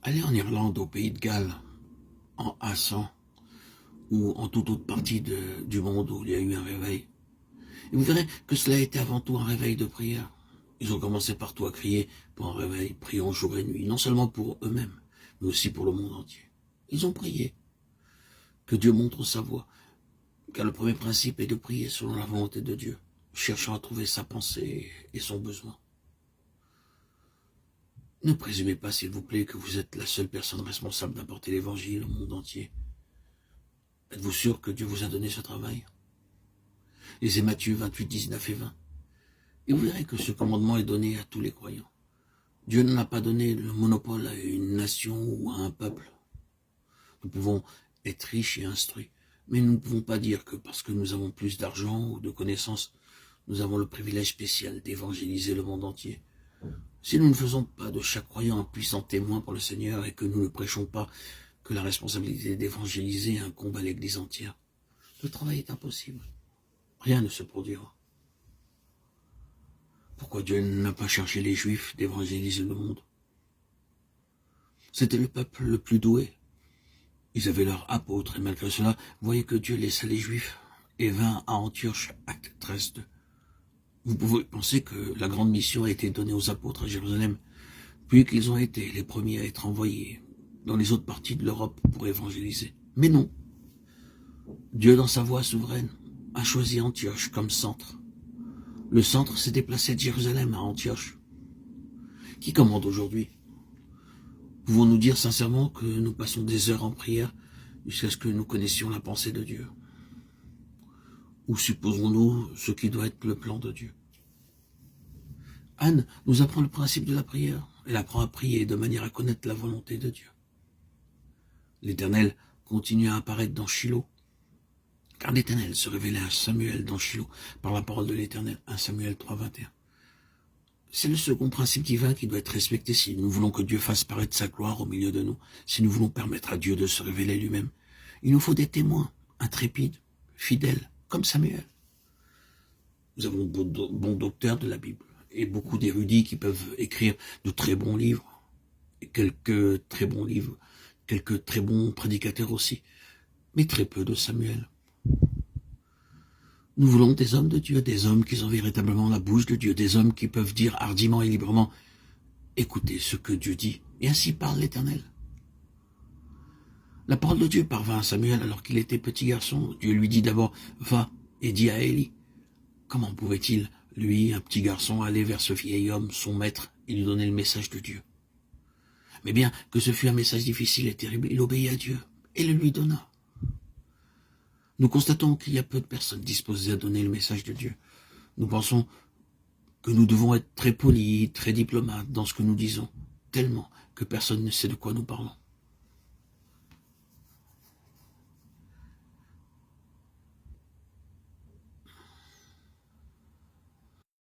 Allez en Irlande, au pays de Galles, en Assan, ou en toute autre partie du monde où il y a eu un réveil. Et vous verrez que cela a été avant tout un réveil de prière. Ils ont commencé partout à crier pour un réveil, priant jour et nuit, non seulement pour eux-mêmes, mais aussi pour le monde entier. Ils ont prié, que Dieu montre sa voie, car le premier principe est de prier selon la volonté de Dieu, cherchant à trouver sa pensée et son besoin. Ne présumez pas, s'il vous plaît, que vous êtes la seule personne responsable d'apporter l'évangile au monde entier. Êtes-vous sûr que Dieu vous a donné ce travail? Lisez Matthieu 28, 19 et 20. Et vous verrez que ce commandement est donné à tous les croyants. Dieu n'a pas donné le monopole à une nation ou à un peuple. Nous pouvons être riches et instruits, mais nous ne pouvons pas dire que parce que nous avons plus d'argent ou de connaissances, nous avons le privilège spécial d'évangéliser le monde entier. Si nous ne faisons pas de chaque croyant un puissant témoin pour le Seigneur et que nous ne prêchons pas que la responsabilité d'évangéliser incombe à l'Église entière, le travail est impossible. Rien ne se produira. Pourquoi Dieu n'a pas chargé les Juifs d'évangéliser le monde? C'était le peuple le plus doué. Ils avaient leurs apôtres, et malgré cela, voyez que Dieu laissa les Juifs et vint à Antioche, acte 13. Vous pouvez penser que la grande mission a été donnée aux apôtres à Jérusalem, puis qu'ils ont été les premiers à être envoyés dans les autres parties de l'Europe pour évangéliser. Mais non. Dieu, dans sa voie souveraine, a choisi Antioche comme centre. Le centre s'est déplacé de Jérusalem à Antioche. Qui commande aujourd'hui? Pouvons-nous dire sincèrement que nous passons des heures en prière jusqu'à ce que nous connaissions la pensée de Dieu? Ou supposons-nous ce qui doit être le plan de Dieu? Anne nous apprend le principe de la prière. Elle apprend à prier de manière à connaître la volonté de Dieu. L'Éternel continue à apparaître dans Shilo, car l'Éternel se révélait à Samuel dans Shilo par la parole de l'Éternel, 1 Samuel 3, 21. C'est le second principe divin qui doit être respecté si nous voulons que Dieu fasse paraître sa gloire au milieu de nous, si nous voulons permettre à Dieu de se révéler lui-même. Il nous faut des témoins, intrépides, fidèles, comme Samuel. Nous avons de bons docteurs de la Bible et beaucoup d'érudits qui peuvent écrire de très bons livres, et quelques très bons prédicateurs aussi, mais très peu de Samuel. Nous voulons des hommes de Dieu, des hommes qui ont véritablement la bouche de Dieu, des hommes qui peuvent dire hardiment et librement « Écoutez ce que Dieu dit », et ainsi parle l'Éternel. La parole de Dieu parvint à Samuel alors qu'il était petit garçon. Dieu lui dit d'abord « Va et dis à Élie ». Comment pouvait-il, lui, un petit garçon, aller vers ce vieil homme, son maître, et lui donner le message de Dieu? Mais bien que ce fût un message difficile et terrible, il obéit à Dieu et le lui donna. Nous constatons qu'il y a peu de personnes disposées à donner le message de Dieu. Nous pensons que nous devons être très polis, très diplomates dans ce que nous disons, tellement que personne ne sait de quoi nous parlons.